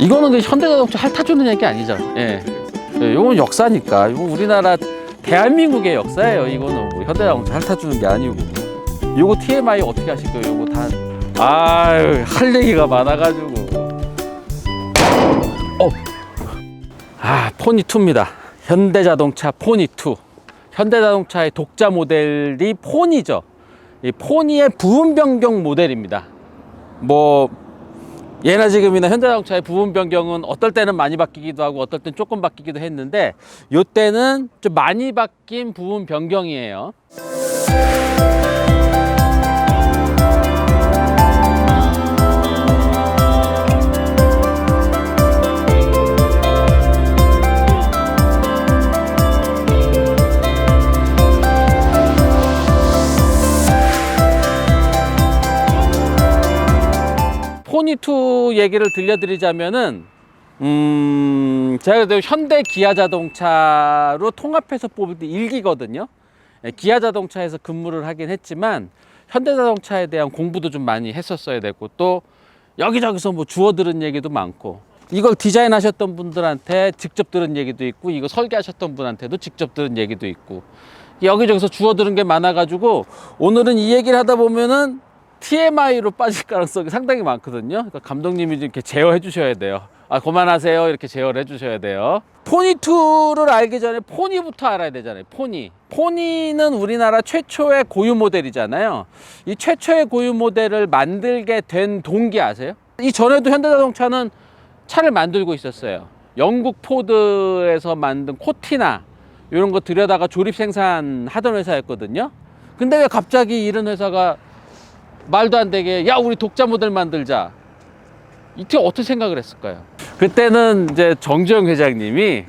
이거는 그 현대자동차 핥아주는 얘기 아니죠. 예. 이건 역사니까. 이거 우리나라 대한민국의 역사예요. 이거는 뭐 현대자동차 핥아주는 게 아니고. 이거 TMI 어떻게 하실 거예요? 이거 다. 아유, 할 얘기가 많아가지고. 포니2입니다. 현대자동차 포니2. 현대자동차의 독자 모델이 포니죠. 이 포니의 부분 변경 모델입니다. 뭐 예나 지금이나 현대자동차의 부분 변경은 어떨 때는 많이 바뀌기도 하고 어떨 때는 조금 바뀌기도 했는데 이때는 좀 많이 바뀐 부분 변경이에요. 포니2 얘기를 들려드리자면은 제가 그래도 현대 기아 자동차로 통합해서 뽑을 때 1기거든요. 기아 자동차에서 근무를 하긴 했지만 현대 자동차에 대한 공부도 좀 많이 했었어야 되고 또 여기저기서 뭐 주워 들은 얘기도 많고 이걸 디자인하셨던 분들한테 직접 들은 얘기도 있고 이거 설계하셨던 분한테도 직접 들은 얘기도 있고 여기저기서 주워 들은 게 많아가지고 오늘은 이 얘기를 하다 보면은 TMI로 빠질 가능성이 상당히 많거든요. 그러니까 감독님이 이렇게 제어해 주셔야 돼요. 그만하세요. 이렇게 제어를 해 주셔야 돼요. 포니2를 알기 전에 포니부터 알아야 되잖아요. 포니는 우리나라 최초의 고유 모델이잖아요. 이 최초의 고유 모델을 만들게 된 동기 아세요? 이 전에도 현대자동차는 차를 만들고 있었어요. 영국 포드에서 만든 코티나 이런 거 들여다가 조립 생산하던 회사였거든요. 근데 왜 갑자기 이런 회사가 말도 안 되게 야 우리 독자 모델 만들자 이때 어떻게 생각을 했을까요? 그때는 이제 정주영 회장님이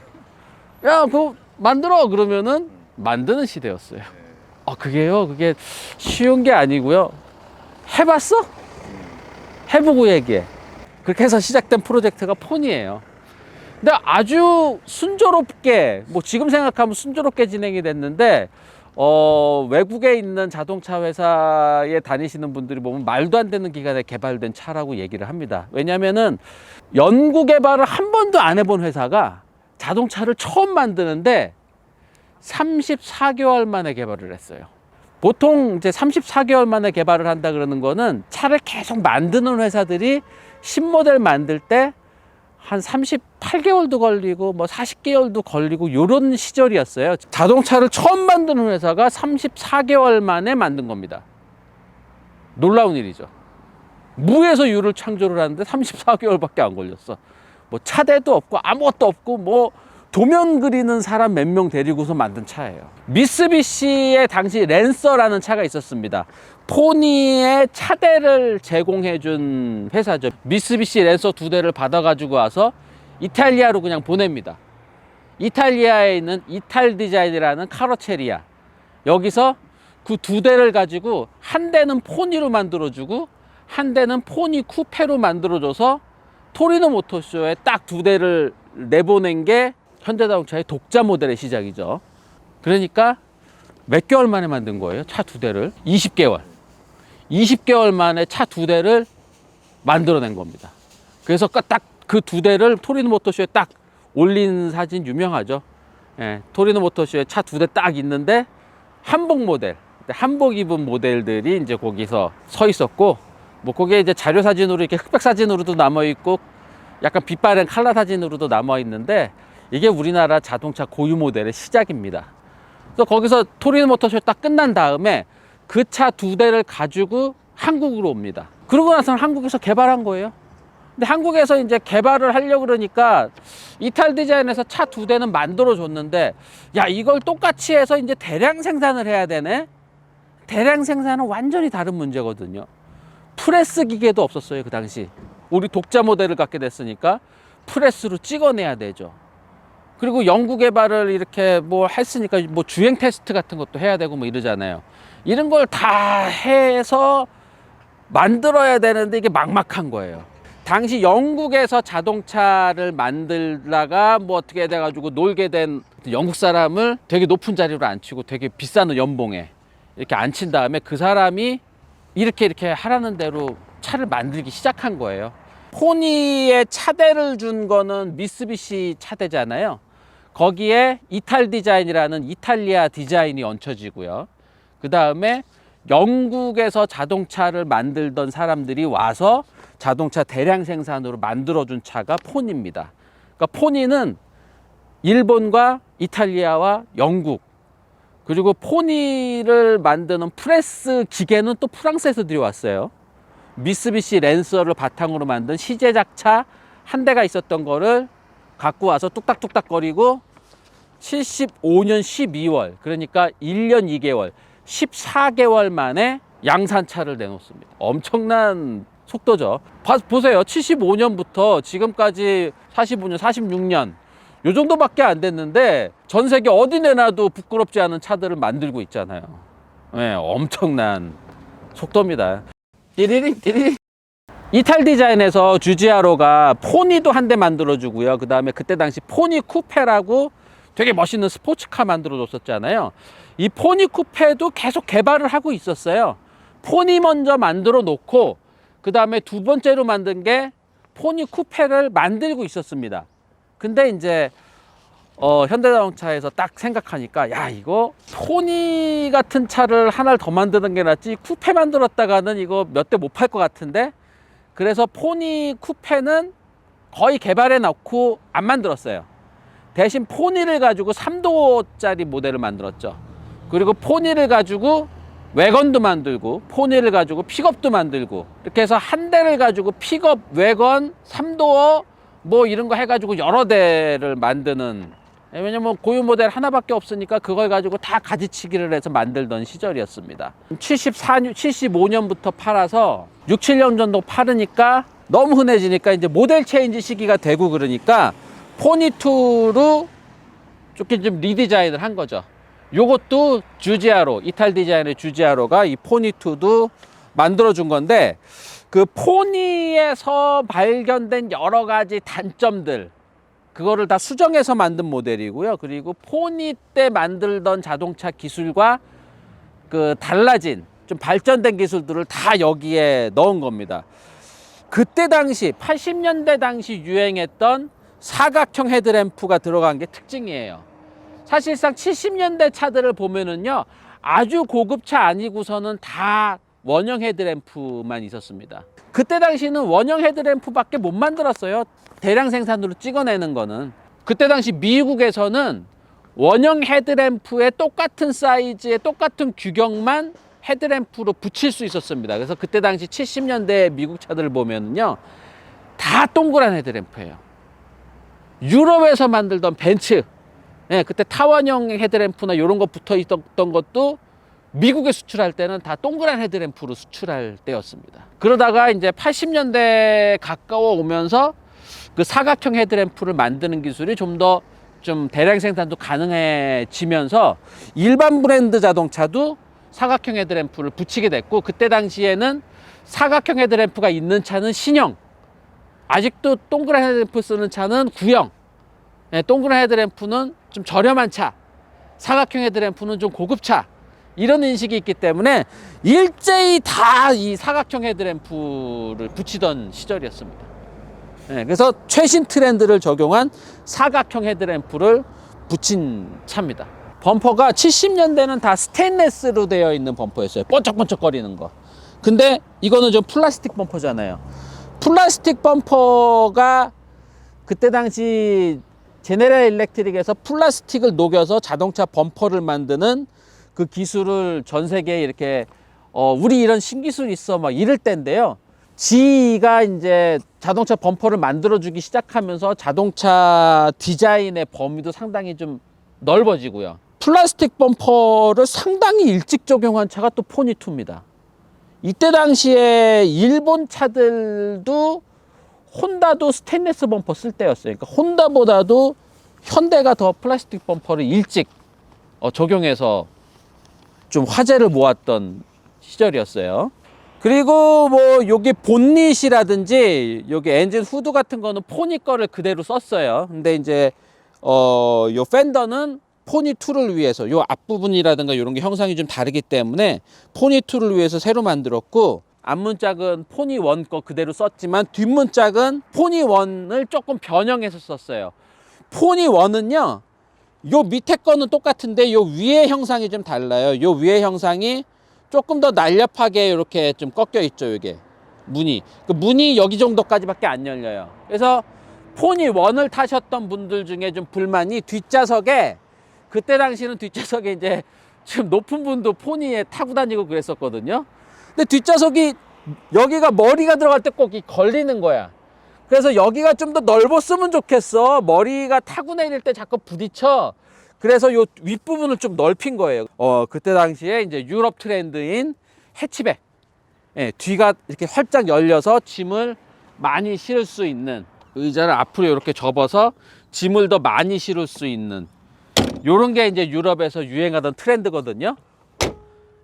야 그거 만들어 그러면은 만드는 시대였어요. 그게요 그게 쉬운 게 아니고요. 해봤어? 해보고 얘기해. 그렇게 해서 시작된 프로젝트가 폰이에요. 근데 아주 순조롭게 뭐 지금 생각하면 순조롭게 진행이 됐는데 외국에 있는 자동차 회사에 다니시는 분들이 보면 말도 안 되는 기간에 개발된 차라고 얘기를 합니다. 왜냐면은 연구 개발을 한 번도 안 해본 회사가 자동차를 처음 만드는데 34개월 만에 개발을 했어요. 보통 이제 34개월 만에 개발을 한다 그러는 거는 차를 계속 만드는 회사들이 신모델 만들 때 한 38개월도 걸리고 뭐 40개월도 걸리고 요런 시절이었어요. 자동차를 처음 만드는 회사가 34개월 만에 만든 겁니다. 놀라운 일이죠. 무에서 유를 창조를 하는데 34개월밖에 안 걸렸어. 뭐 차대도 없고 아무것도 없고 뭐 도면 그리는 사람 몇 명 데리고서 만든 차예요. 미쓰비시의 당시 랜서라는 차가 있었습니다. 포니의 차대를 제공해준 회사죠. 미쓰비시 랜서 2대를 받아가지고 와서 이탈리아로 그냥 보냅니다. 이탈리아에 있는 이탈디자인이라는 카로체리아. 여기서 그 2대를 가지고 한 대는 포니로 만들어주고 한 대는 포니 쿠페로 만들어줘서 토리노 모터쇼에 딱 2대를 내보낸 게 현대자동차의 독자 모델의 시작이죠. 그러니까 몇 개월 만에 만든 거예요? 차 2대를 20개월 만에 차 2대를 만들어낸 겁니다. 그래서 딱 그 2대를 토리노 모터쇼에 딱 올린 사진 유명하죠. 토리노 모터쇼에 차 2대 딱 있는데 한복 모델, 한복 입은 모델들이 이제 거기서 서 있었고 뭐 거기에 이제 자료 사진으로 이렇게 흑백 사진으로도 남아 있고 약간 빛바랜 칼라 사진으로도 남아 있는데 이게 우리나라 자동차 고유 모델의 시작입니다. 그래서 거기서 토리노 모터쇼 딱 끝난 다음에 그 차 2대를 가지고 한국으로 옵니다. 그러고 나서는 한국에서 개발한 거예요. 근데 한국에서 이제 개발을 하려고 그러니까 이탈 디자인에서 차 2대는 만들어 줬는데 야 이걸 똑같이 해서 이제 대량 생산을 해야 되네. 대량 생산은 완전히 다른 문제거든요. 프레스 기계도 없었어요 그 당시. 우리 독자 모델을 갖게 됐으니까 프레스로 찍어내야 되죠. 그리고 연구 개발을 이렇게 뭐 했으니까 뭐 주행 테스트 같은 것도 해야 되고 뭐 이러잖아요. 이런 걸 다 해서 만들어야 되는데 이게 막막한 거예요. 당시 영국에서 자동차를 만들다가 뭐 어떻게 돼가지고 놀게 된 영국 사람을 되게 높은 자리로 앉히고 되게 비싼 연봉에 이렇게 앉힌 다음에 그 사람이 이렇게 하라는 대로 차를 만들기 시작한 거예요. 포니에 차대를 준 거는 미쓰비시 차대잖아요. 거기에 이탈 디자인이라는 이탈리아 디자인이 얹혀지고요. 그 다음에 영국에서 자동차를 만들던 사람들이 와서 자동차 대량 생산으로 만들어준 차가 포니입니다. 그러니까 포니는 일본과 이탈리아와 영국, 그리고 포니를 만드는 프레스 기계는 또 프랑스에서 들여왔어요. 미쓰비시 랜서를 바탕으로 만든 시제작차 한 대가 있었던 거를 갖고 와서 뚝딱뚝딱 거리고 75년 12월, 그러니까 1년 2개월, 14개월 만에 양산차를 내놓습니다. 엄청난 속도죠. 보세요. 75년부터 지금까지 45년, 46년 요 정도밖에 안 됐는데 전 세계 어디 내놔도 부끄럽지 않은 차들을 만들고 있잖아요. 네, 엄청난 속도입니다. 띠리링 띠리링. 이탈 디자인에서 주지아로가 포니도 한 대 만들어주고요. 그 다음에 그때 당시 포니 쿠페라고 되게 멋있는 스포츠카 만들어줬었잖아요. 이 포니 쿠페도 계속 개발을 하고 있었어요. 포니 먼저 만들어 놓고 그 다음에 두 번째로 만든 게 포니 쿠페를 만들고 있었습니다. 근데 이제 현대자동차에서 딱 생각하니까 야, 이거 포니 같은 차를 하나를 더 만드는 게 낫지 쿠페 만들었다가는 이거 몇 대 못 팔 것 같은데, 그래서 포니 쿠페는 거의 개발해 놓고 안 만들었어요. 대신 포니를 가지고 3도짜리 모델을 만들었죠. 그리고 포니를 가지고 외건도 만들고 포니를 가지고 픽업도 만들고, 이렇게 해서 한 대를 가지고 픽업, 외건, 3도어 뭐 이런 거 해가지고 여러 대를 만드는, 왜냐면 고유 모델 하나밖에 없으니까 그걸 가지고 다 가지치기를 해서 만들던 시절이었습니다. 75년부터 팔아서 6, 7년 정도 팔으니까 너무 흔해지니까 이제 모델 체인지 시기가 되고, 그러니까 포니2로 조금 좀 리디자인을 한 거죠. 요것도 주지아로, 이탈 디자인의 주지아로가 이 포니2도 만들어준 건데, 그 포니에서 발견된 여러 가지 단점들, 그거를 다 수정해서 만든 모델이고요. 그리고 포니 때 만들던 자동차 기술과 그 달라진 좀 발전된 기술들을 다 여기에 넣은 겁니다. 그때 당시 80년대 당시 유행했던 사각형 헤드램프가 들어간 게 특징이에요. 사실상 70년대 차들을 보면은요, 아주 고급차 아니고서는 다 원형 헤드램프만 있었습니다. 그때 당시는 원형 헤드램프밖에 못 만들었어요. 대량 생산으로 찍어내는 거는. 그때 당시 미국에서는 원형 헤드램프에 똑같은 사이즈의 똑같은 규격만 헤드램프로 붙일 수 있었습니다. 그래서 그때 당시 70년대 미국 차들을 보면요, 다 동그란 헤드램프예요. 유럽에서 만들던 벤츠, 그때 타원형 헤드램프나 이런 거 붙어 있었던 것도 미국에 수출할 때는 다 동그란 헤드램프로 수출할 때였습니다. 그러다가 이제 80년대 가까워 오면서 그 사각형 헤드램프를 만드는 기술이 좀 더 좀 대량 생산도 가능해지면서 일반 브랜드 자동차도 사각형 헤드램프를 붙이게 됐고, 그때 당시에는 사각형 헤드램프가 있는 차는 신형, 아직도 동그란 헤드램프 쓰는 차는 구형, 동그란 헤드램프는 좀 저렴한 차, 사각형 헤드램프는 좀 고급차, 이런 인식이 있기 때문에 일제히 다 이 사각형 헤드램프를 붙이던 시절이었습니다. 그래서 최신 트렌드를 적용한 사각형 헤드램프를 붙인 차입니다. 범퍼가 70년대는 다 스테인레스로 되어 있는 범퍼였어요. 번쩍번쩍거리는 거. 근데 이거는 좀 플라스틱 범퍼잖아요. 플라스틱 범퍼가 그때 당시 제네럴 일렉트릭에서 플라스틱을 녹여서 자동차 범퍼를 만드는 그 기술을 전 세계에 이렇게 우리 이런 신기술 있어 막 이럴 때인데요. GE가 이제 자동차 범퍼를 만들어주기 시작하면서 자동차 디자인의 범위도 상당히 좀 넓어지고요. 플라스틱 범퍼를 상당히 일찍 적용한 차가 또 포니2입니다. 이때 당시에 일본 차들도 혼다도 스테인리스 범퍼 쓸 때였어요. 그러니까 혼다보다도 현대가 더 플라스틱 범퍼를 일찍 적용해서 좀 화제를 모았던 시절이었어요. 그리고 뭐 여기 본닛이라든지 여기 엔진 후드 같은 거는 포니 거를 그대로 썼어요. 근데 이제 요 펜더는 포니2를 위해서 요 앞부분이라든가 이런 게 형상이 좀 다르기 때문에 포니2를 위해서 새로 만들었고, 앞문짝은 포니1 거 그대로 썼지만 뒷문짝은 포니1을 조금 변형해서 썼어요. 포니1은요, 요 밑에 거는 똑같은데 요 위에 형상이 좀 달라요. 요 위에 형상이 조금 더 날렵하게 이렇게 좀 꺾여 있죠. 이게 문이, 그 문이 여기 정도까지밖에 안 열려요. 그래서 포니1을 타셨던 분들 중에 좀 불만이, 뒷좌석에, 그때 당시는 뒷좌석에 이제 좀 높은 분도 포니에 타고 다니고 그랬었거든요. 근데 뒷좌석이 여기가 머리가 들어갈 때 꼭 걸리는 거야. 그래서 여기가 좀 더 넓었으면 좋겠어. 머리가 타고 내릴 때 자꾸 부딪혀. 그래서 요 윗부분을 좀 넓힌 거예요. 그때 당시에 이제 유럽 트렌드인 해치백. 예, 뒤가 이렇게 활짝 열려서 짐을 많이 실을 수 있는, 의자를 앞으로 이렇게 접어서 짐을 더 많이 실을 수 있는, 요런 게 이제 유럽에서 유행하던 트렌드거든요.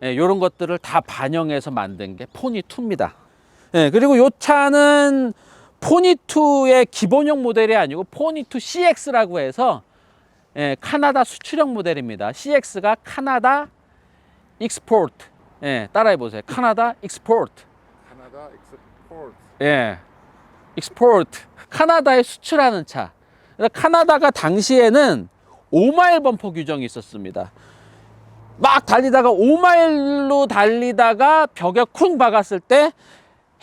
예, 요런 것들을 다 반영해서 만든 게 포니2입니다. 예, 그리고 요 차는 포니2의 기본형 모델이 아니고 포니2 CX라고 해서, 예, 카나다 수출형 모델입니다. CX가 카나다 익스포트. 예, 따라해 보세요. 카나다 익스포트. 카나다 익스포트. 예, 익스포트. 카나다에 수출하는 차. 카나다가 당시에는 5마일 범퍼 규정이 있었습니다. 막 달리다가 5마일로 달리다가 벽에 쿵 박았을 때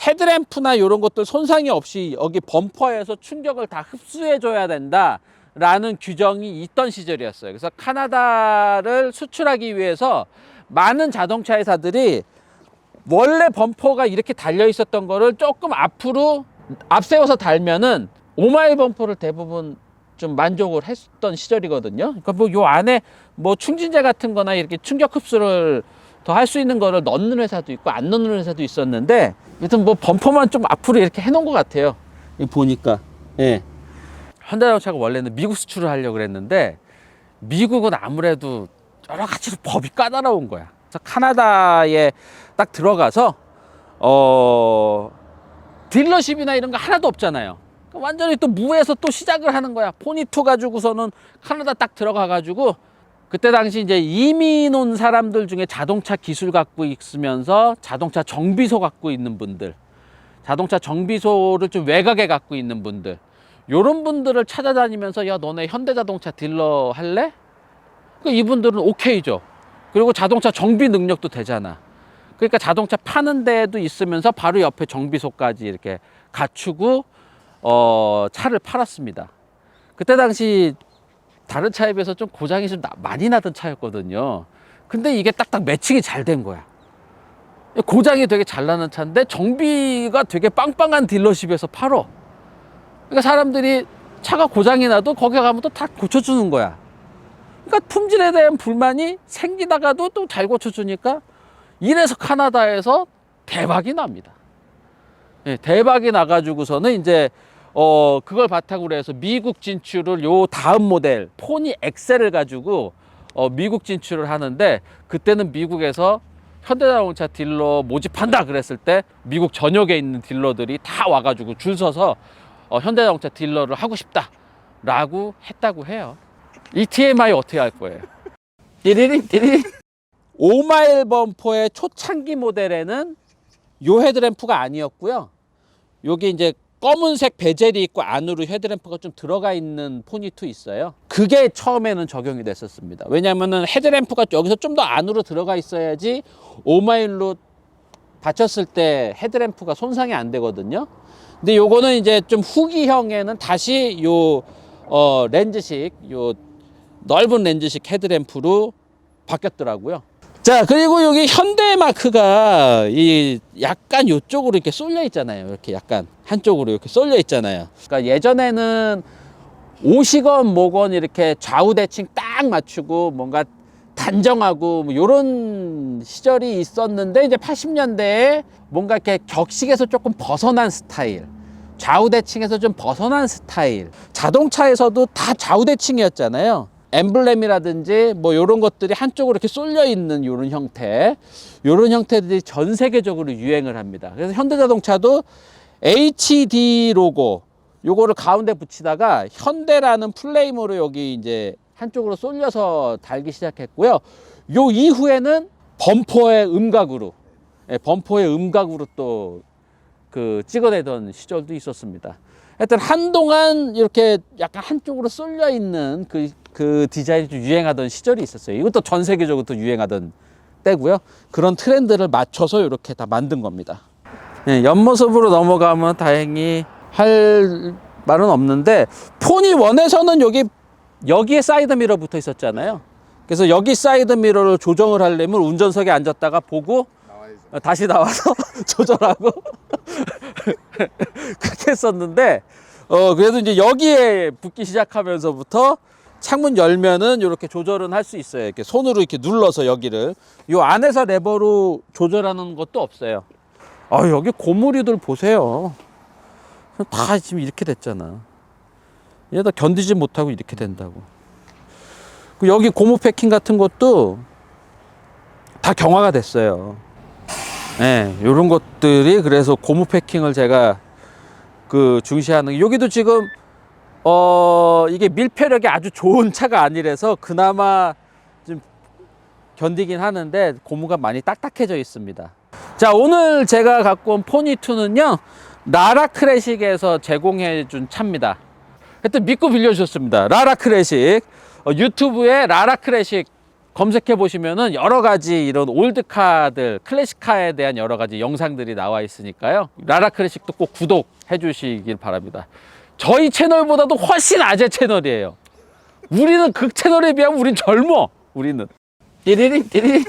헤드램프나 이런 것들 손상이 없이 여기 범퍼에서 충격을 다 흡수해 줘야 된다 라는 규정이 있던 시절이었어요. 그래서 카나다를 수출하기 위해서 많은 자동차 회사들이 원래 범퍼가 이렇게 달려 있었던 거를 조금 앞으로 앞세워서 달면은 5마일 범퍼를 대부분 좀 만족을 했던 시절이거든요. 그러니까 뭐 요 안에 뭐 충진재 같은 거나 이렇게 충격 흡수를 더 할 수 있는 거를 넣는 회사도 있고 안 넣는 회사도 있었는데, 여튼 뭐 범퍼만 좀 앞으로 이렇게 해놓은 것 같아요. 보니까. 예. 현대자동차가 원래는 미국 수출을 하려고 그랬는데, 미국은 아무래도 여러 가지로 법이 까다로운 거야. 그래서 카나다에 딱 들어가서 딜러십이나 이런 거 하나도 없잖아요. 완전히 또 무에서 또 시작을 하는 거야. 포니2 가지고서는 카나다 딱 들어가 가지고, 그때 당시 이제 이민 온 사람들 중에 자동차 기술 갖고 있으면서 자동차 정비소 갖고 있는 분들, 자동차 정비소를 좀 외곽에 갖고 있는 분들, 요런 분들을 찾아다니면서, 야, 너네 현대자동차 딜러 할래? 그러니까 이분들은 오케이죠. 그리고 자동차 정비 능력도 되잖아. 그러니까 자동차 파는 데도 있으면서 바로 옆에 정비소까지 이렇게 갖추고 차를 팔았습니다. 그때 당시 다른 차에 비해서 좀 고장이 좀 많이 나던 차였거든요. 근데 이게 딱딱 매칭이 잘 된 거야. 고장이 되게 잘 나는 차인데 정비가 되게 빵빵한 딜러십에서 팔어. 그러니까 사람들이 차가 고장이 나도 거기 가면 또 다 고쳐주는 거야. 그러니까 품질에 대한 불만이 생기다가도 또 잘 고쳐주니까, 이래서 카나다에서 대박이 납니다. 예, 대박이 나가지고서는 이제 그걸 바탕으로 해서 미국 진출을, 요 다음 모델 포니 엑셀을 가지고 미국 진출을 하는데, 그때는 미국에서 현대자동차 딜러 모집한다 그랬을 때 미국 전역에 있는 딜러들이 다 와가지고 줄 서서 현대자동차 딜러를 하고 싶다라고 했다고 해요. 이 TMI 어떻게 할 거예요? 띠리링 띠리링. 5마일 범퍼의 초창기 모델에는 요 헤드램프가 아니었고요. 요게 이제 검은색 베젤이 있고 안으로 헤드램프가 좀 들어가 있는 포니2 있어요. 그게 처음에는 적용이 됐었습니다. 왜냐면은 헤드램프가 여기서 좀 더 안으로 들어가 있어야지 5마일로 받쳤을 때 헤드램프가 손상이 안 되거든요. 근데 요거는 이제 좀 후기형에는 다시 요 렌즈식, 요 넓은 렌즈식 헤드램프로 바뀌었더라고요. 자, 그리고 여기 현대 마크가 이 약간 요쪽으로 이렇게 쏠려 있잖아요. 이렇게 약간 한쪽으로 이렇게 쏠려 있잖아요. 그러니까 예전에는 오시건 뭐건 이렇게 좌우 대칭 딱 맞추고 뭔가 단정하고 뭐 요런 시절이 있었는데, 이제 80년대에 뭔가 이렇게 격식에서 조금 벗어난 스타일, 좌우 대칭에서 좀 벗어난 스타일, 자동차에서도 다 좌우 대칭이었잖아요. 엠블렘이라든지 뭐 이런 것들이 한쪽으로 이렇게 쏠려 있는 이런 형태, 이런 형태들이 전 세계적으로 유행을 합니다. 그래서 현대자동차도 HD 로고 요거를 가운데 붙이다가 현대라는 플레임으로 여기 이제 한쪽으로 쏠려서 달기 시작했고요. 요 이후에는 범퍼의 음각으로, 범퍼의 음각으로 또 그 찍어내던 시절도 있었습니다. 하여튼 한동안 이렇게 약간 한쪽으로 쏠려 있는 그 디자인이 좀 유행하던 시절이 있었어요. 이것도 전 세계적으로 또 유행하던 때고요. 그런 트렌드를 맞춰서 이렇게 다 만든 겁니다. 옆모습으로 넘어가면 다행히 할 말은 없는데, 포니 1에서는 여기에 사이드 미러 붙어 있었잖아요. 그래서 여기 사이드 미러를 조정을 하려면 운전석에 앉았다가 보고 나와야죠. 다시 나와서 조절하고 그렇게 했었는데, 그래도 이제 여기에 붙기 시작하면서부터 창문 열면은 이렇게 조절은 할 수 있어요. 이렇게 손으로 이렇게 눌러서 여기를. 요 안에서 레버로 조절하는 것도 없어요. 여기 고무류들 보세요. 다 지금 이렇게 됐잖아. 얘다 견디지 못하고 이렇게 된다고. 여기 고무 패킹 같은 것도 다 경화가 됐어요. 요런 것들이, 그래서 고무 패킹을 제가 중시하는, 여기도 지금 이게 밀폐력이 아주 좋은 차가 아니라서 그나마 좀 견디긴 하는데 고무가 많이 딱딱해져 있습니다. 자, 오늘 제가 갖고 온 포니2는요, 라라 클래식에서 제공해 준 차입니다. 하여튼 믿고 빌려주셨습니다. 라라 클래식. 유튜브에 라라 클래식 검색해 보시면은 여러 가지 이런 올드카들, 클래식카에 대한 여러 가지 영상들이 나와 있으니까요. 라라 클래식도 꼭 구독해 주시길 바랍니다. 저희 채널보다도 훨씬 아재 채널이에요. 우리는 그 채널에 비하면 우린 젊어. 우리는. 띠리링 띠리링.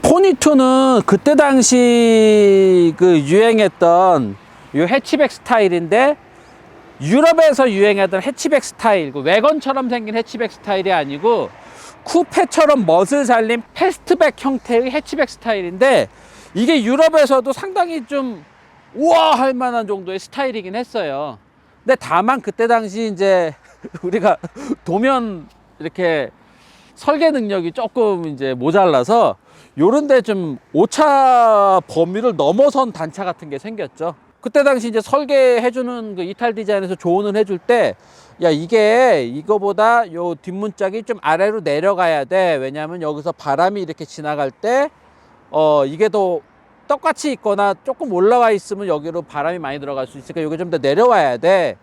포니2는 그때 당시 유행했던 이 해치백 스타일인데, 유럽에서 유행하던 해치백 스타일, 외건처럼 생긴 해치백 스타일이 아니고 쿠페처럼 멋을 살린 패스트백 형태의 해치백 스타일인데, 이게 유럽에서도 상당히 좀 우와 할 만한 정도의 스타일이긴 했어요. 근데 다만 그때 당시 이제 우리가 도면 이렇게 설계 능력이 조금 이제 모자라서 요런데 좀 오차 범위를 넘어선 단차 같은 게 생겼죠. 그때 당시 이제 설계해주는 그 이탈 디자인에서 조언을 해줄 때, 야, 이거보다 요 뒷문짝이 좀 아래로 내려가야 돼. 왜냐하면 여기서 바람이 이렇게 지나갈 때, 이게 더 똑같이 있거나 조금 올라와 있으면 여기로 바람이 많이 들어갈 수 있으니까 이게 좀 더 내려와야 돼.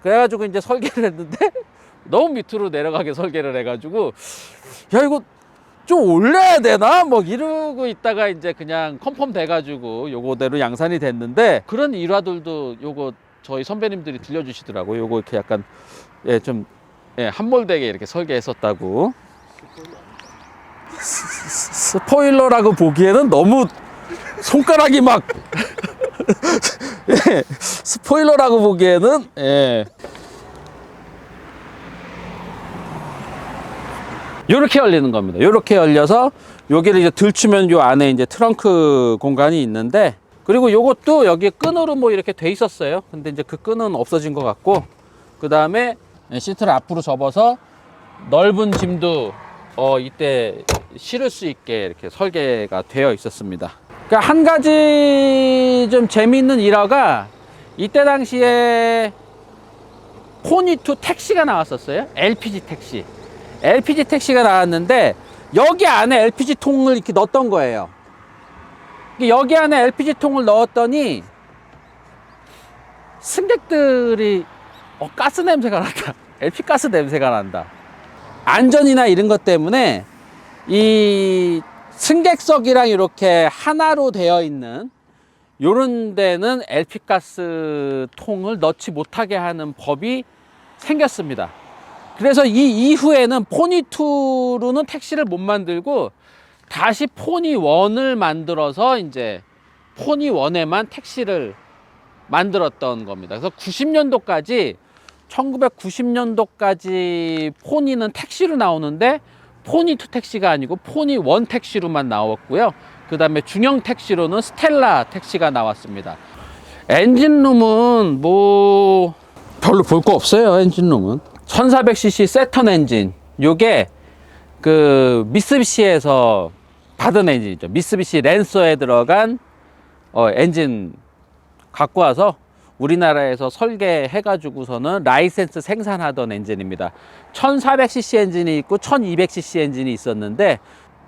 그래가지고 이제 설계를 했는데, 너무 밑으로 내려가게 설계를 해가지고, 야, 이거 좀 올려야 되나? 뭐 이러고 있다가 이제 그냥 컨펌 돼가지고 요거대로 양산이 됐는데, 그런 일화들도 요거 저희 선배님들이 들려주시더라고. 요거 이렇게 약간 좀 함몰되게 이렇게 설계했었다고. 스포일러라고 보기에는 너무 손가락이 막 스포일러라고 보기에는 요렇게 열리는 겁니다. 요렇게 열려서 여기를 이제 들추면 요 안에 이제 트렁크 공간이 있는데, 그리고 요것도 여기 끈으로 뭐 이렇게 돼 있었어요. 근데 이제 그 끈은 없어진 것 같고, 그 다음에 시트를 앞으로 접어서 넓은 짐도 이때 실을 수 있게 이렇게 설계가 되어 있었습니다. 그러니까 한 가지 좀 재미있는 일화가, 이때 당시에 포니2 택시가 나왔었어요. LPG 택시. LPG 택시가 나왔는데, 여기 안에 LPG 통을 이렇게 넣었던 거예요. 여기 안에 LPG 통을 넣었더니 승객들이 가스 냄새가 난다. LP 가스 냄새가 난다. 안전이나 이런 것 때문에 이 승객석이랑 이렇게 하나로 되어 있는 요런 데는 LP 가스 통을 넣지 못하게 하는 법이 생겼습니다. 그래서 이 이후에는 포니2로는 택시를 못 만들고 다시 포니1을 만들어서 이제 포니1에만 택시를 만들었던 겁니다. 그래서 90년도까지 1990년도까지 포니는 택시로 나오는데, 포니2 택시가 아니고 포니1 택시로만 나왔고요. 그 다음에 중형 택시로는 스텔라 택시가 나왔습니다. 엔진룸은 뭐 별로 볼 거 없어요. 엔진룸은 1400cc 세턴 엔진, 요게 그 미쓰비시에서 받은 엔진이죠. 미쓰비시 랜서에 들어간 엔진 갖고 와서 우리나라에서 설계해 가지고서는 라이센스 생산하던 엔진입니다. 1400cc 엔진이 있고 1200cc 엔진이 있었는데,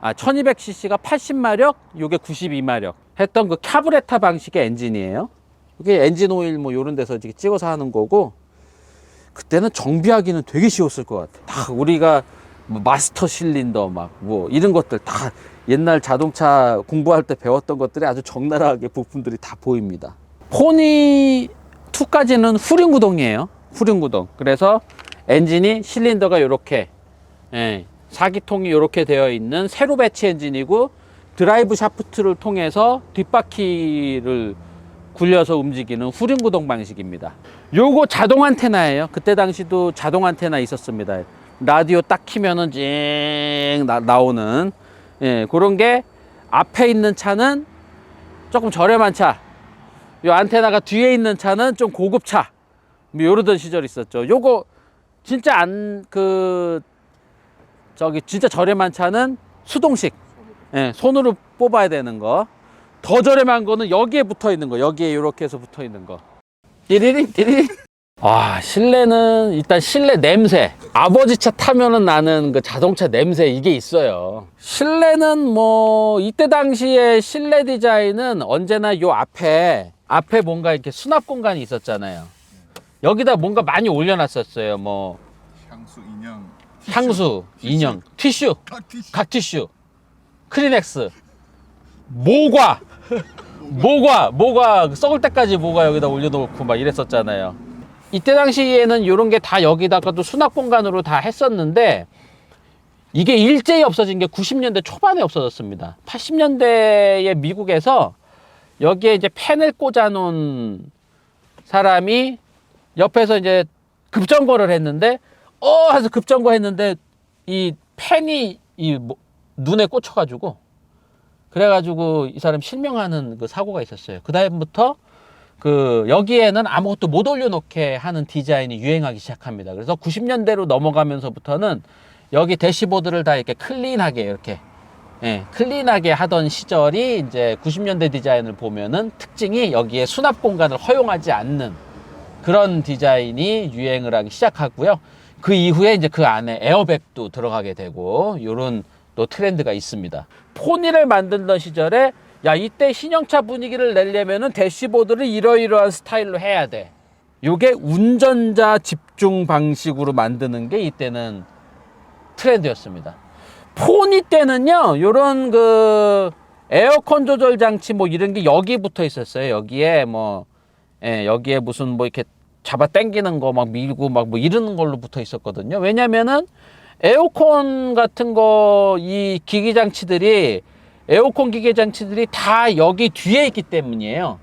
1200cc가 80마력, 요게 92마력 했던 그 카브레타 방식의 엔진이에요. 이게 엔진 오일 뭐 요런 데서 이렇게 찍어서 하는 거고, 그때는 정비하기는 되게 쉬웠을 것 같아. 다 우리가 뭐 마스터 실린더 막 뭐 이런 것들 다 옛날 자동차 공부할 때 배웠던 것들이 아주 적나라하게 부품들이 다 보입니다. 포니 2까지는 후륜 구동이에요. 후륜 구동. 그래서 엔진이 실린더가 이렇게 4기통이 이렇게 되어 있는 세로 배치 엔진이고, 드라이브 샤프트를 통해서 뒷바퀴를 굴려서 움직이는 후륜 구동 방식입니다. 요거 자동 안테나예요. 그때 당시도 자동 안테나 있었습니다. 라디오 딱 키면은 징 나오는 그런 게. 앞에 있는 차는 조금 저렴한 차, 요 안테나가 뒤에 있는 차는 좀 고급 차, 뭐 요러던 시절이 있었죠. 요거 진짜 진짜 저렴한 차는 수동식, 손으로 뽑아야 되는 거. 더 저렴한 거는 여기에 붙어 있는 거, 여기에 이렇게 해서 붙어 있는 거. 띠리링 띠리링. 실내는 일단 실내 냄새, 아버지 차 타면은 나는 그 자동차 냄새, 이게 있어요. 실내는 뭐 이때 당시에 실내 디자인은 언제나 요 앞에 뭔가 이렇게 수납 공간이 있었잖아요. 여기다 뭔가 많이 올려놨었어요. 뭐 향수, 인형, 티슈, 각 티슈, 크리넥스, 모과 썩을 때까지 모과 여기다 올려놓고 막 이랬었잖아요. 이때 당시에는 이런 게 다 여기다가도 수납 공간으로 다 했었는데, 이게 일제히 없어진 게 90년대 초반에 없어졌습니다. 80년대에 미국에서 여기에 이제 펜을 꽂아놓은 사람이 옆에서 이제 급정거를 했는데, 해서 급정거 했는데 이 펜이 눈에 꽂혀가지고, 그래가지고 이 사람 실명하는 그 사고가 있었어요. 그 다음부터 여기에는 아무것도 못 올려놓게 하는 디자인이 유행하기 시작합니다. 그래서 90년대로 넘어가면서부터는 여기 대시보드를 다 이렇게 클린하게 클린하게 하던 시절이, 이제 90년대 디자인을 보면은 특징이 여기에 수납 공간을 허용하지 않는 그런 디자인이 유행을 하기 시작하고요. 그 이후에 이제 그 안에 에어백도 들어가게 되고, 요런 또 트렌드가 있습니다. 포니를 만들던 시절에 이때 신형차 분위기를 내려면은 대시보드를 이러이러한 스타일로 해야 돼. 요게 운전자 집중 방식으로 만드는 게 이때는 트렌드였습니다. 포니 때는요, 요런 에어컨 조절 장치 뭐 이런 게 여기 붙어 있었어요. 여기에 여기에 무슨 뭐 이렇게 잡아 당기는 거 막 밀고 막 뭐 이러는 걸로 붙어 있었거든요. 왜냐면은 에어컨 같은 거, 이 기기 장치들이, 에어컨 기계 장치들이 다 여기 뒤에 있기 때문이에요.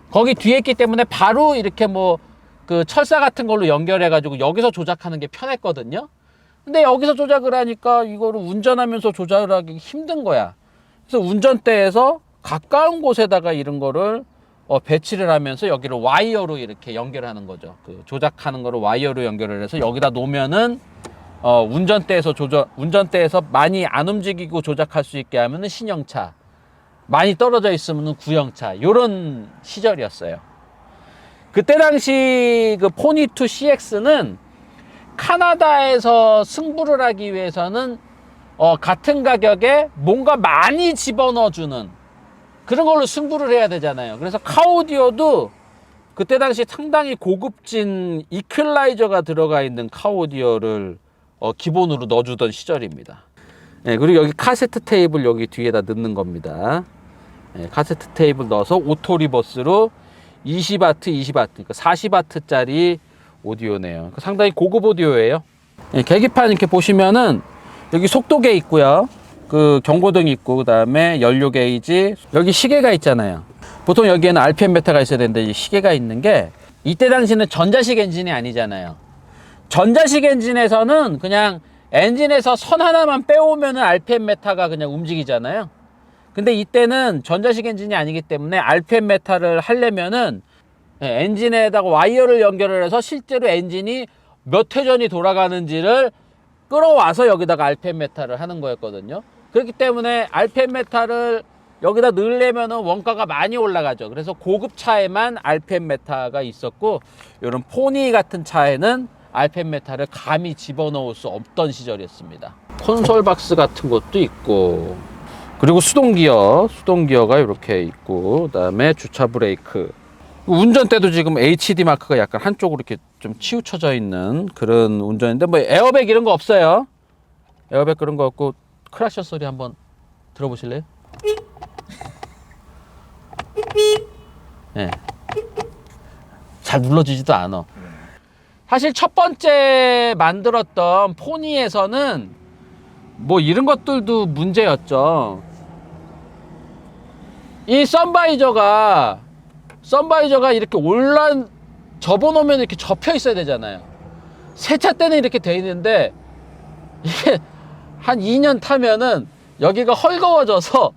거기 뒤에 있기 때문에 바로 이렇게 철사 같은 걸로 연결해 가지고 여기서 조작하는 게 편했거든요. 근데 여기서 조작을 하니까 이거를 운전하면서 조작을 하기 힘든 거야. 그래서 운전대에서 가까운 곳에다가 이런 거를 배치를 하면서 여기를 와이어로 이렇게 연결하는 거죠. 조작하는 거를 와이어로 연결을 해서 여기다 놓으면은 운전대에서 많이 안 움직이고 조작할 수 있게 하면은 신형차, 많이 떨어져 있으면은 구형차, 요런 시절이었어요. 그때 당시 포니2 CX는 카나다에서 승부를 하기 위해서는 같은 가격에 뭔가 많이 집어넣어주는 그런 걸로 승부를 해야 되잖아요. 그래서 카오디오도 그때 당시 상당히 고급진 이퀄라이저가 들어가 있는 카오디오를 기본으로 넣어주던 시절입니다. 그리고 여기 카세트 테이블 여기 뒤에다 넣는 겁니다. 카세트 테이블 넣어서 오토 리버스로 20W, 그러니까 40W짜리 오디오네요. 상당히 고급 오디오예요. 계기판 이렇게 보시면은 여기 속도계 있고요. 경고등이 있고, 그 다음에 연료 게이지, 여기 시계가 있잖아요. 보통 여기에는 RPM 메타가 있어야 되는데 이 시계가 있는 게, 이때 당시는 전자식 엔진이 아니잖아요. 전자식 엔진에서는 그냥 엔진에서 선 하나만 빼오면은 RPM 메타가 그냥 움직이잖아요. 근데 이때는 전자식 엔진이 아니기 때문에 RPM 메타를 하려면은 엔진에다가 와이어를 연결을 해서 실제로 엔진이 몇 회전이 돌아가는지를 끌어와서 여기다가 RPM 메타를 하는 거였거든요. 그렇기 때문에 RPM 메타를 여기다 넣으려면은 원가가 많이 올라가죠. 그래서 고급 차에만 RPM 메타가 있었고, 이런 포니 같은 차에는 알펜 메탈을 감히 집어넣을 수 없던 시절이었습니다. 콘솔 박스 같은 것도 있고, 그리고 수동기어가 이렇게 있고, 그다음에 주차 브레이크. 운전대도 지금 HD 마크가 약간 한쪽으로 이렇게 좀 치우쳐져 있는 그런 운전인데, 뭐 에어백 이런 거 없어요. 에어백 그런 거 없고. 크락션 소리 한번 들어보실래요? 네. 잘 눌러지지도 않아. 사실 첫 번째 만들었던 포니에서는 뭐 이런 것들도 문제였죠. 이 선바이저가 이렇게 접어놓으면 이렇게 접혀 있어야 되잖아요. 새 차 때는 이렇게 돼 있는데 이게 한 2년 타면은 여기가 헐거워져서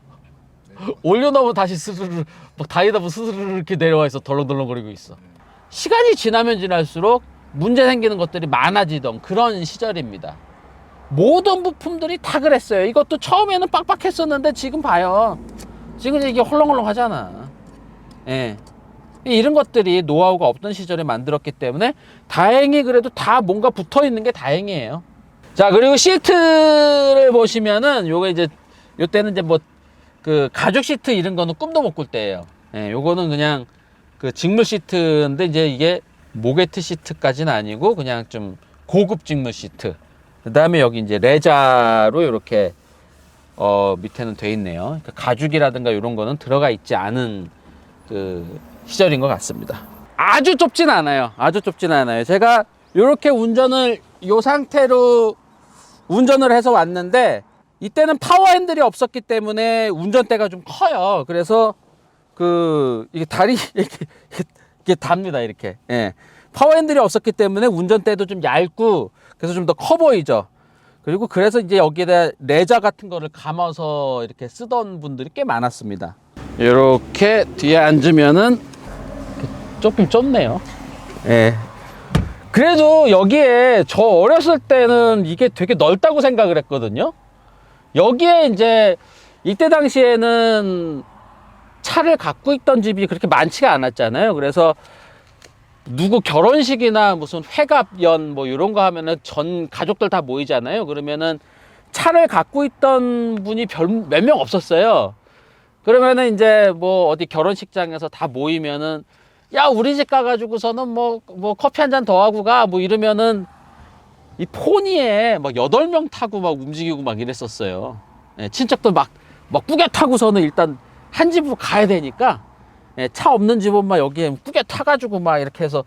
올려놓으면 다시 스르르 막 다니다 보면 스르르 이렇게 내려와 있어. 덜렁덜렁거리고 있어. 시간이 지나면 지날수록 문제 생기는 것들이 많아지던 그런 시절입니다. 모든 부품들이 다 그랬어요. 이것도 처음에는 빡빡했었는데 지금 봐요. 지금 이게 헐렁헐렁 하잖아. 예. 이런 것들이 노하우가 없던 시절에 만들었기 때문에 다행히 그래도 다 뭔가 붙어 있는 게 다행이에요. 자, 그리고 시트를 보시면은 요때는 이제 뭐 그 가죽 시트 이런 거는 꿈도 못 꿀 때예요. 예, 요거는 그냥 그 직물 시트인데 이제 이게 모게트 시트까지는 아니고 그냥 좀 고급 직물 시트. 그 다음에 여기 이제 레자로 이렇게 밑에는 돼 있네요. 그러니까 가죽이라든가 이런 거는 들어가 있지 않은 그 시절인 것 같습니다. 아주 좁진 않아요. 제가 이렇게 요 상태로 운전을 해서 왔는데 이때는 파워 핸들이 없었기 때문에 운전대가 좀 커요. 그래서 이게 다리 이게 답니다. 이렇게. 예. 파워 핸들이 없었기 때문에 운전대도 좀 얇고 그래서 좀 더 커 보이죠. 그리고 그래서 이제 여기에다 레자 같은 거를 감아서 이렇게 쓰던 분들이 꽤 많았습니다. 이렇게 뒤에 앉으면은 조금 좁네요. 예. 그래도 여기에 저 어렸을 때는 이게 되게 넓다고 생각을 했거든요. 여기에 이제 이때 당시에는 차를 갖고 있던 집이 그렇게 많지가 않았잖아요. 그래서 누구 결혼식이나 무슨 회갑연 뭐 이런 거 하면은 전 가족들 다 모이잖아요. 그러면은 차를 갖고 있던 분이 몇 명 없었어요. 그러면은 이제 뭐 어디 결혼식장에서 다 모이면은 야, 우리 집 가가지고서는 뭐 커피 한 잔 더 하고 가 뭐 이러면은 이 포니에 막 8명 타고 막 움직이고 막 이랬었어요. 예, 친척들 막 꾸겨 타고서는 일단 한 집으로 가야 되니까, 예, 차 없는 집은 막 여기에 꾸겨 타가지고 막 이렇게 해서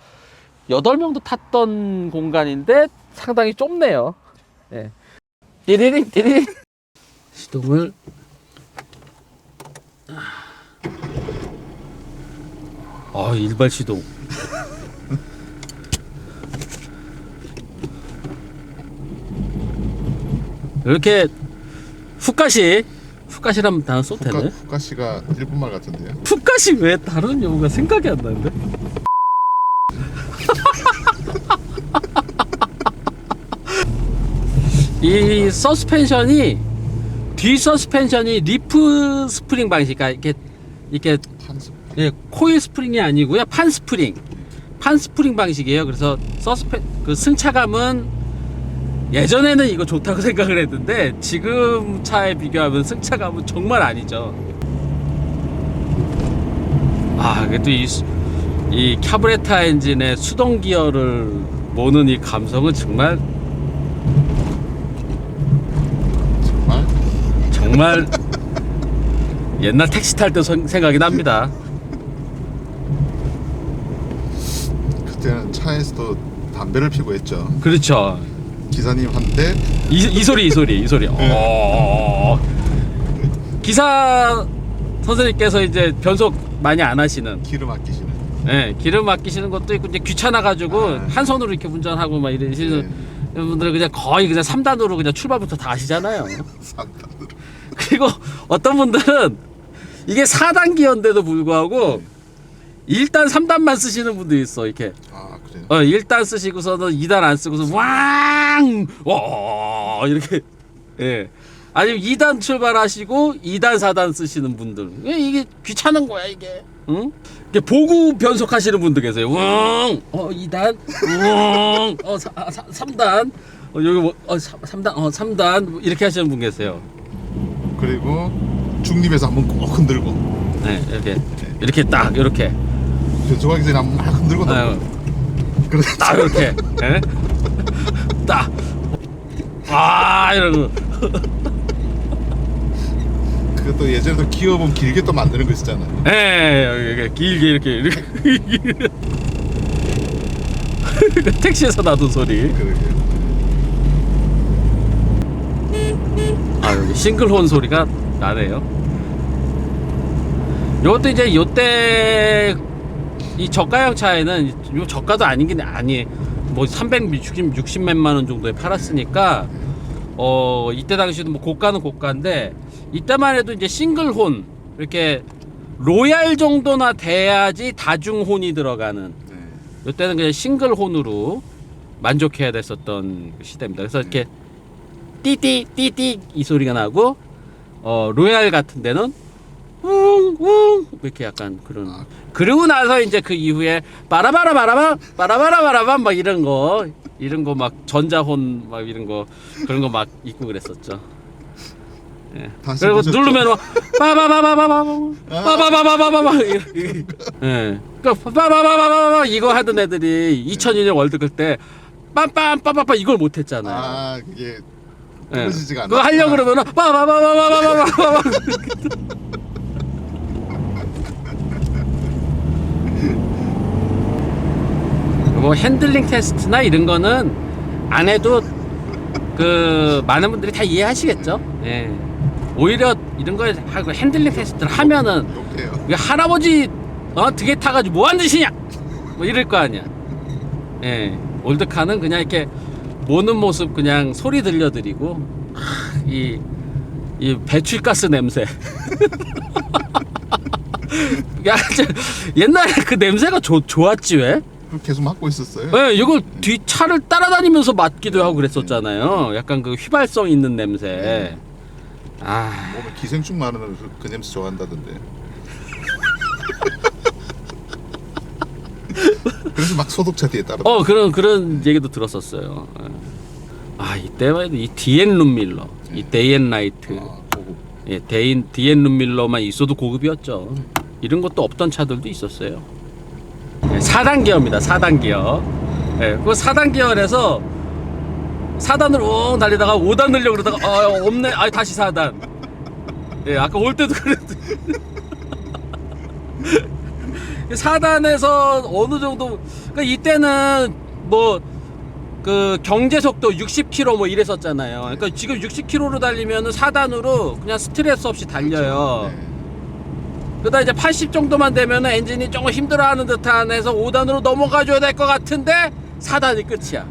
8명도 탔던 공간인데 상당히 좁네요. 예. 띠리링 시동을 일발 시동. 이렇게 푸까시라면 단어 써도 되나요? 후카시가 일본말 같은데요? 푸까시 왜 다른 영어가 생각이 안 나는데? 이 서스펜션이 뒤 서스펜션이 리프 스프링 방식, 그러니까 이렇게 예, 코일 스프링이 아니고요, 판 스프링 방식이에요. 그래서 그 승차감은 예전에는 이거 좋다고 생각을 했는데 지금 차에 비교하면 승차감은 정말 아니죠. 그래도 이 카브레타 엔진의 수동 기어를 모는 이 감성은 정말 옛날 택시 탈 때 생각이 납니다. 그때는 차에서도 담배를 피고 했죠. 그렇죠. 기사님한테 이 소리. 기사 선생님께서 이제 변속 많이 안 하시는, 기름 아끼시는. 예, 기름 아끼시는 것도 있고 이제 귀찮아가지고 한 손으로 이렇게 운전하고 막 이러시는 분들은 그냥 거의 그냥 3단으로 그냥 출발부터 다 하시잖아요. 3단으로. 그리고 어떤 분들은 이게 4단 기어인데도 불구하고 1단, 3단만 쓰시는 분도 있어. 이렇게. 그래요? 1단 쓰시고서는 2단 안 쓰고서 왕! 와! 이렇게. 예. 아니면 2단 출발하시고 2단, 4단 쓰시는 분들. 이게 귀찮은 거야, 이게. 응? 이렇게 보고 변속하시는 분도 계세요. 웅, 2단, 웅, 3단, 여기 뭐, 3단, 3단 뭐 이렇게 하시는 분 계세요. 그리고 중립에서 한번 꼭 흔들고 네, 이렇게 딱 이렇게, 변속하기 전에 한번 막 흔들고 아유, 그래 딱 이렇게, 예? 딱, 이러고. 그것도 예전에도 기어봉 길게 또 만드는 거 있었잖아요. 예, 길게 이렇게. 택시에서 나던 소리. 그러게. 여기 싱글혼 소리가 나네요. 이것도 이제 요때 이 저가형 차에는 요 저가도 아니긴 아니, 뭐 360몇만 원 정도에 팔았으니까 이때 당시도 뭐 고가는 고가인데, 이때만 해도 이제 싱글혼 이렇게 로얄 정도나 돼야지 다중혼이 들어가는, 네. 이때는 그냥 싱글혼으로 만족해야 됐었던 시대입니다. 그래서 이렇게 띠띠 이 소리가 나고, 로얄 같은 데는 웅웅 이렇게 약간 그런. 그리고 나서 이제 그 이후에 빠라바라 막 이런 거 막 전자혼 막 이런 거, 그런 거 막 있고 그랬었죠. 예. 다시 그리고 보셨죠? 누르면 빠바바바바바바바바바바바바, 예. 그러니까 빠바바바바바 이거 하던 애들이 2002년 월드컵 때 빰빰빠빠빠 이걸 못 했잖아요. 그게 예. 떨어지지가 않아. 그거 하려고 그러면은 빠바바바바바바바바. 뭐 핸들링 테스트나 이런 거는 안 해도 그 많은 분들이 다 이해하시겠죠. 예. 오히려 이런 거 하고 핸들링 테스트를 하면은 욕해요. 이 할아버지 등에 타가지고 뭐 하는 짓이냐 뭐 이럴 거 아니야. 예. 올드카는 그냥 이렇게 모는 모습 그냥 소리 들려드리고, 이 배출가스 냄새. 야, 옛날에 그 냄새가 좋았지 왜? 계속 맡고 있었어요. 네, 이걸 뒤 차를 따라다니면서 맡기도 하고 그랬었잖아요. 약간 그 휘발성 있는 냄새. 몸에 기생충 많은 그 냄새 좋아한다던데. 그래서 막 소독차 뒤에 따라. 그런 얘기도 들었었어요. 이때만 해도 이 디앤 룸밀러, 이 데이 앤 나이트, 고급. 예, 디앤 룸밀러만 있어도 고급이었죠. 이런 것도 없던 차들도 있었어요. 4단 기어입니다. 4단 기어. 예, 그 4단 기어에서 4단으로 달리다가 5단 늘려고 그러다가 없네. 다시 4단. 예, 아까 올 때도 그랬는데. 4단에서 어느 정도, 그러니까 이때는 뭐 그 경제 속도 60km 뭐 이랬었잖아요. 그러니까 지금 60km로 달리면은 4단으로 그냥 스트레스 없이 달려요. 네. 그러다 이제 80 정도만 되면은 엔진이 조금 힘들어하는 듯한 해서 5단으로 넘어가줘야 될 것 같은데 4단이 끝이야.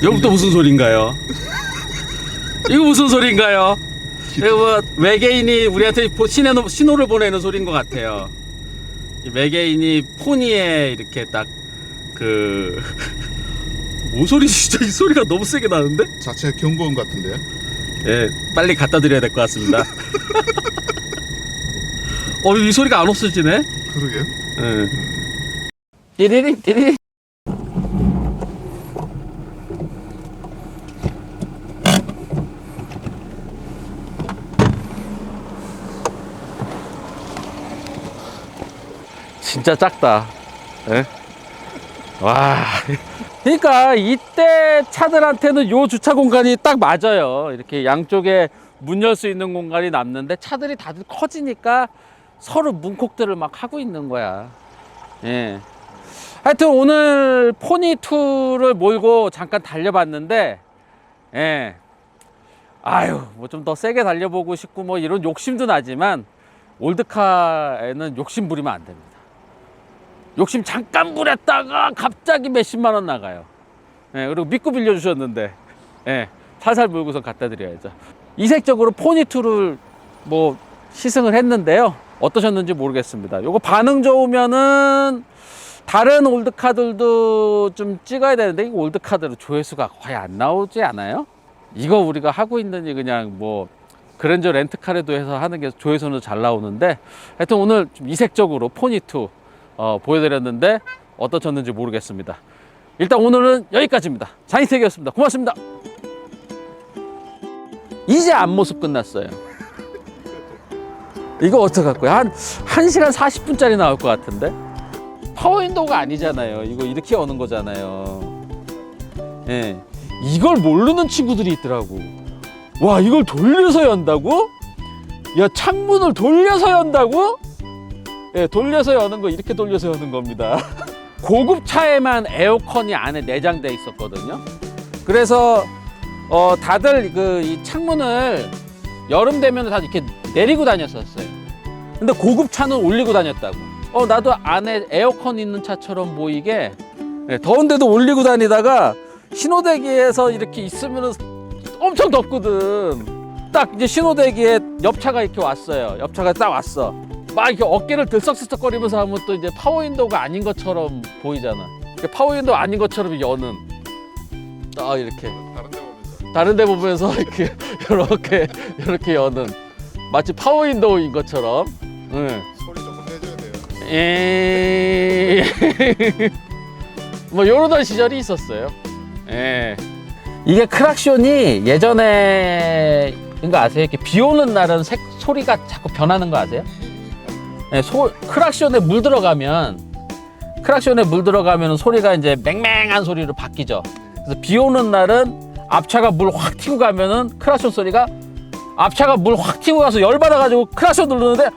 이거부터 무슨 소린가요? 이거 무슨 소린가요? 이거 뭐 외계인이 우리한테 신호를 보내는 소리인 것 같아요. 이 외계인이 포니에 이렇게 딱 뭔 소리지? 진짜 이 소리가 너무 세게 나는데? 자체가 경고음 같은데요? 예, 빨리 갖다 드려야 될 것 같습니다. 이 소리가 안 없어지네? 그러게요. 예. 띠리링. 진짜 작다. 예? 와. 그러니까 이때 차들한테는 요 주차 공간이 딱 맞아요. 이렇게 양쪽에 문 열 수 있는 공간이 남는데 차들이 다들 커지니까 서로 문콕들을 막 하고 있는 거야. 예. 하여튼 오늘 포니2를 몰고 잠깐 달려봤는데, 예. 뭐 좀 더 세게 달려보고 싶고 뭐 이런 욕심도 나지만 올드카에는 욕심 부리면 안 됩니다. 욕심 잠깐 부렸다가 갑자기 몇십만 원 나가요. 예, 그리고 믿고 빌려주셨는데, 예, 살살 물고서 갖다 드려야죠. 이색적으로 포니2를 뭐 시승을 했는데요. 어떠셨는지 모르겠습니다. 요거 반응 좋으면은 다른 올드카들도 좀 찍어야 되는데, 이 올드카들은 조회수가 거의 안 나오지 않아요? 이거 우리가 하고 있는 이 그냥 뭐 그랜저 렌트카에도 해서 하는 게 조회수는 잘 나오는데, 하여튼 오늘 좀 이색적으로 포니2 보여드렸는데 어떠셨는지 모르겠습니다. 일단 오늘은 여기까지입니다. 장희택이었습니다. 고맙습니다. 이제 앞모습 끝났어요. 이거 어떡할 거야? 한 1시간 40분짜리 나올 것 같은데? 파워윈도우가 아니잖아요. 이거 이렇게 여는 거잖아요. 예. 이걸 모르는 친구들이 있더라고. 와, 이걸 돌려서 연다고? 야, 창문을 돌려서 연다고? 예, 돌려서 여는 거, 이렇게 돌려서 여는 겁니다. 고급 차에만 에어컨이 안에 내장돼 있었거든요. 그래서 다들 이 창문을 여름 되면 다 이렇게 내리고 다녔었어요. 근데 고급 차는 올리고 다녔다고. 나도 안에 에어컨 있는 차처럼 보이게, 예, 더운데도 올리고 다니다가 신호대기에서 이렇게 있으면 엄청 덥거든. 딱 이제 신호대기에 옆차가 이렇게 왔어요. 옆차가 딱 왔어. 막 이렇게 어깨를 들썩들썩거리면서 하면 또 이제 파워윈도우가 아닌 것처럼 보이잖아. 파워윈도우 아닌 것처럼 여는. 이렇게. 다른 데 보면서 이렇게 이렇게 여는. 마치 파워윈도우인 것처럼. 응. 소리 조금 내줘야 돼요. 뭐 요러던 시절이 있었어요. 예. 이게 크락션이 예전에 이거 아세요? 이렇게 비 오는 날은 소리가 자꾸 변하는 거 아세요? 예, 크락션에 물 들어가면 소리가 이제 맹맹한 소리로 바뀌죠. 그래서 비 오는 날은 앞차가 물 확 튀고 가면은 크락션 소리가, 앞차가 물 확 튀고 가서 열받아가지고 크락션 누르는데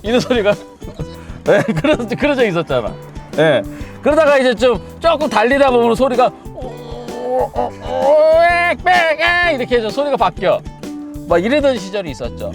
이런 소리가 네, 그런 적 있었잖아. 네. 그러다가 이제 조금 달리다 보면 소리가 이렇게 해서 소리가 바뀌어. 막 이러던 시절이 있었죠.